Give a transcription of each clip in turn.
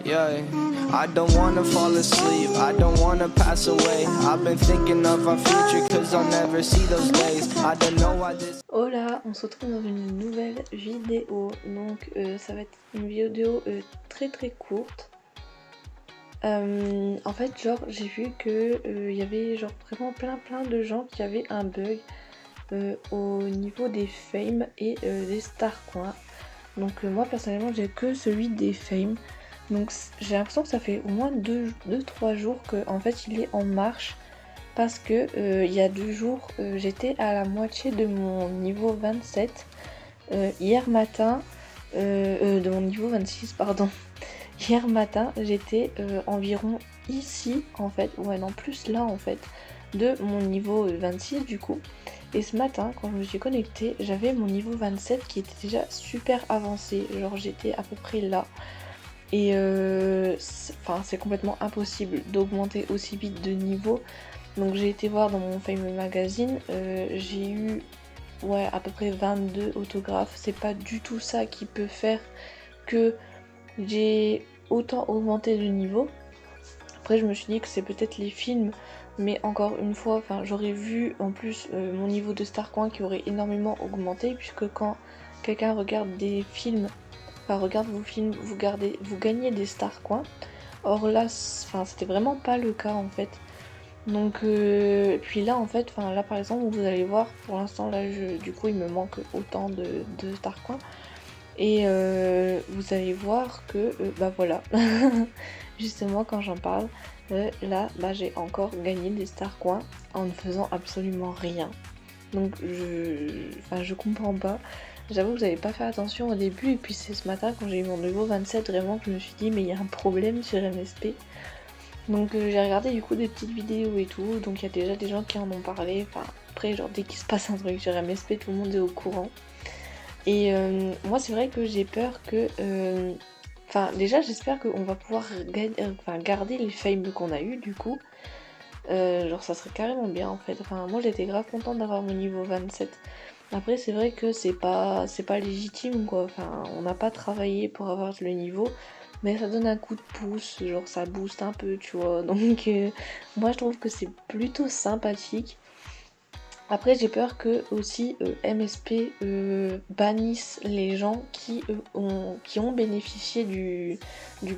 Yeah, I don't wanna fall asleep, I don't wanna pass away. I've been thinking of our future cause I'll never see those days. I don't know why this... Hola, on se retrouve dans une nouvelle vidéo. Donc ça va être une vidéo très courte. En fait genre j'ai vu que y avait genre vraiment plein de gens qui avaient un bug au niveau des fames et des star coins. Donc moi personnellement j'ai que celui des fames. Donc j'ai l'impression que ça fait au moins 2-3 jours que en fait il est en marche. Parce que il y a 2 jours j'étais à la moitié de mon niveau 27. Hier matin, de mon niveau 26 pardon. Hier matin j'étais environ ici en fait, ouais non plus là en fait, de mon niveau 26 du coup. Et ce matin quand je me suis connectée j'avais mon niveau 27 qui était déjà super avancé, genre j'étais à peu près là. Et c'est complètement impossible d'augmenter aussi vite de niveau. Donc j'ai été voir dans mon Fame Magazine, j'ai eu à peu près 22 autographes. C'est pas du tout ça qui peut faire que j'ai autant augmenté de niveau. Après je me suis dit que c'est peut-être les films, mais encore une fois, j'aurais vu en plus mon niveau de star coin qui aurait énormément augmenté, puisque quand quelqu'un regarde des films, regarde vos films, vous gagnez des star coins. Or là, c'était vraiment pas le cas en fait. Donc puis là en fait, là par exemple vous allez voir, pour l'instant là du coup il me manque autant de star coins. Et vous allez voir que voilà, justement quand j'en parle, là j'ai encore gagné des star coins en ne faisant absolument rien. Donc je comprends pas. J'avoue que j'avais pas fait attention au début, et puis c'est ce matin quand j'ai eu mon niveau 27 vraiment que je me suis dit mais il y a un problème sur MSP. Donc j'ai regardé du coup des petites vidéos et tout, donc il y a déjà des gens qui en ont parlé. Après genre dès qu'il se passe un truc sur MSP tout le monde est au courant. Et moi c'est vrai que j'ai peur que... déjà j'espère qu'on va pouvoir garder les fames qu'on a eu du coup. Genre ça serait carrément bien en fait. Moi j'étais grave contente d'avoir mon niveau 27. Après c'est vrai que c'est pas légitime quoi. On n'a pas travaillé pour avoir le niveau. Mais ça donne un coup de pouce, genre ça booste un peu, tu vois. Donc moi je trouve que c'est plutôt sympathique. Après j'ai peur que aussi MSP bannisse les gens qui ont bénéficié du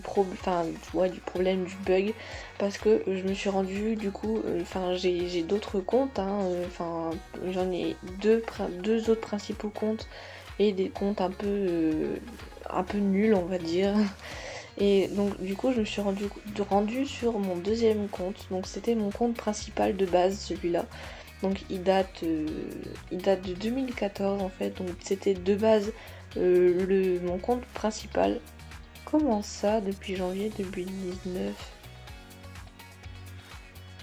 problème du bug, parce que je me suis rendue du coup, j'ai d'autres comptes, j'en ai deux autres principaux comptes et des comptes un peu nuls on va dire. Et donc du coup je me suis rendue sur mon deuxième compte, donc c'était mon compte principal de base celui-là. Donc il date de 2014 en fait, donc c'était de base mon compte principal. Comment ça depuis janvier 2019?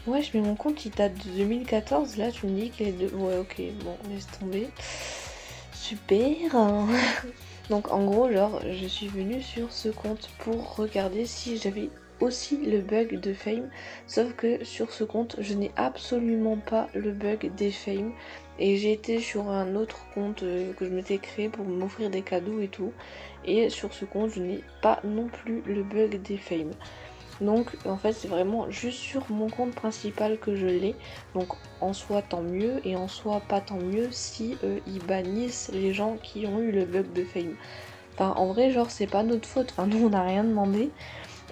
Ouais, je mets mon compte il date de 2014, là tu me dis qu'il est de... Ouais ok, bon laisse tomber. Super. Donc en gros genre je suis venue sur ce compte pour regarder si j'avais aussi le bug de fame, sauf que sur ce compte je n'ai absolument pas le bug des fame, et j'ai été sur un autre compte que je m'étais créé pour m'offrir des cadeaux et tout, et sur ce compte je n'ai pas non plus le bug des fame. Donc en fait c'est vraiment juste sur mon compte principal que je l'ai. Donc en soi tant mieux, et en soi pas tant mieux si ils bannissent les gens qui ont eu le bug de fame. En vrai genre c'est pas notre faute, nous on n'a rien demandé.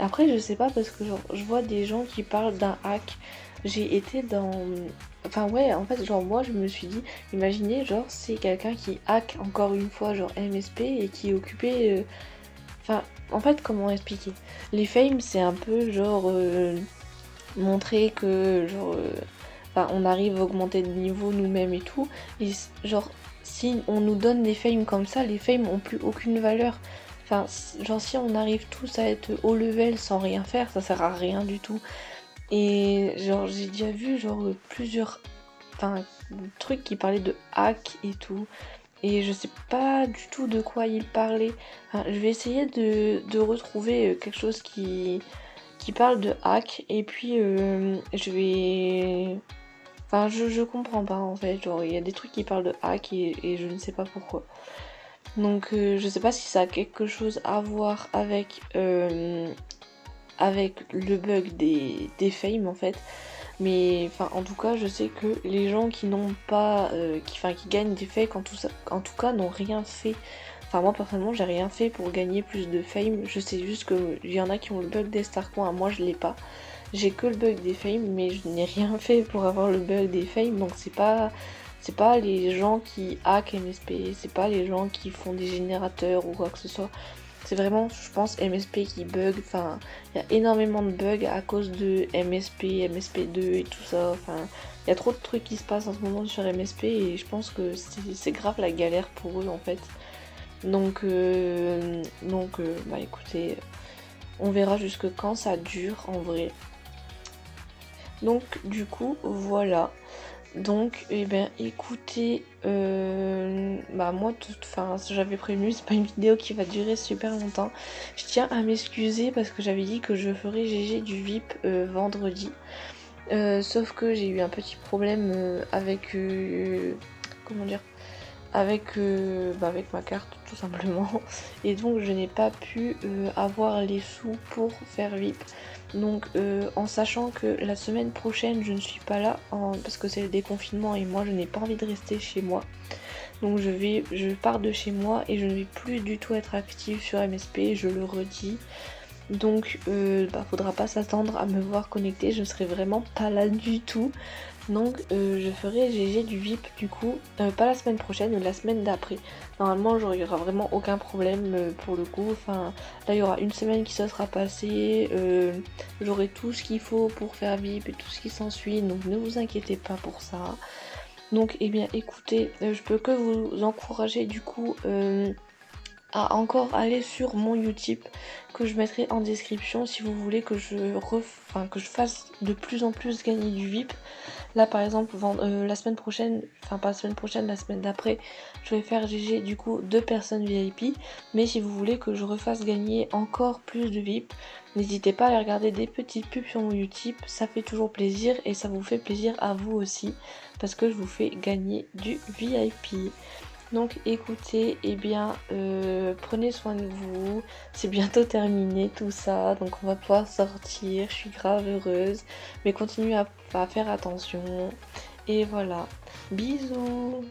Après je sais pas, parce que genre je vois des gens qui parlent d'un hack. J'ai été dans... en fait genre moi je me suis dit, imaginez genre c'est quelqu'un qui hack encore une fois genre MSP et qui est occupé... en fait comment expliquer? Les fames c'est un peu genre montrer que genre on arrive à augmenter de niveau nous-mêmes et tout. Et genre si on nous donne des fames comme ça, les fames ont plus aucune valeur. Genre si on arrive tous à être haut level sans rien faire, ça sert à rien du tout. Et genre j'ai déjà vu genre plusieurs trucs qui parlaient de hack et tout. Et je sais pas du tout de quoi il parlait. Je vais essayer de retrouver quelque chose qui parle de hack, et puis je vais... je comprends pas en fait, genre il y a des trucs qui parlent de hack et je ne sais pas pourquoi. Donc je sais pas si ça a quelque chose à voir avec avec le bug des fames en fait. Mais enfin en tout cas je sais que les gens qui n'ont pas qui gagnent des fakes en tout cas n'ont rien fait. Enfin moi personnellement j'ai rien fait pour gagner plus de fame. Je sais juste que il y en a qui ont le bug des star coins, moi je l'ai pas. J'ai que le bug des fames mais je n'ai rien fait pour avoir le bug des fames, donc c'est pas les gens qui hack MSP, c'est pas les gens qui font des générateurs ou quoi que ce soit. C'est vraiment, je pense, MSP qui bug. Enfin, il y a énormément de bugs à cause de MSP, MSP2 et tout ça. Enfin, il y a trop de trucs qui se passent en ce moment sur MSP et je pense que c'est grave la galère pour eux en fait. Bah écoutez, on verra jusque quand ça dure en vrai. Donc du coup, voilà. Donc, eh bien, écoutez, moi, enfin, j'avais prévenu, c'est pas une vidéo qui va durer super longtemps. Je tiens à m'excuser parce que j'avais dit que je ferais GG du VIP vendredi. Sauf que j'ai eu un petit problème avec, comment dire, avec ma carte tout simplement. Et donc, je n'ai pas pu avoir les sous pour faire VIP. Donc en sachant que la semaine prochaine je ne suis pas là parce que c'est le déconfinement et moi je n'ai pas envie de rester chez moi. Donc je pars de chez moi et je ne vais plus du tout être active sur MSP, je le redis. Donc faudra pas s'attendre à me voir connectée, je serai vraiment pas là du tout. Donc je ferai GG du VIP du coup, pas la semaine prochaine mais la semaine d'après. Normalement il n'y aura vraiment aucun problème pour le coup. Enfin là il y aura une semaine qui se sera passée, j'aurai tout ce qu'il faut pour faire VIP et tout ce qui s'ensuit, donc ne vous inquiétez pas pour ça. Donc eh bien écoutez, je peux que vous encourager du coup à encore aller sur mon Utip que je mettrai en description si vous voulez que que je fasse de plus en plus gagner du VIP. Là par exemple la semaine prochaine, enfin pas la semaine prochaine, la semaine d'après, je vais faire GG du coup 2 personnes VIP. Mais si vous voulez que je refasse gagner encore plus de VIP, n'hésitez pas à aller regarder des petites pubs sur mon Utip, ça fait toujours plaisir et ça vous fait plaisir à vous aussi parce que je vous fais gagner du VIP. Donc écoutez, prenez soin de vous, c'est bientôt terminé tout ça, donc on va pouvoir sortir, je suis grave heureuse, mais continuez à faire attention, et voilà, bisous.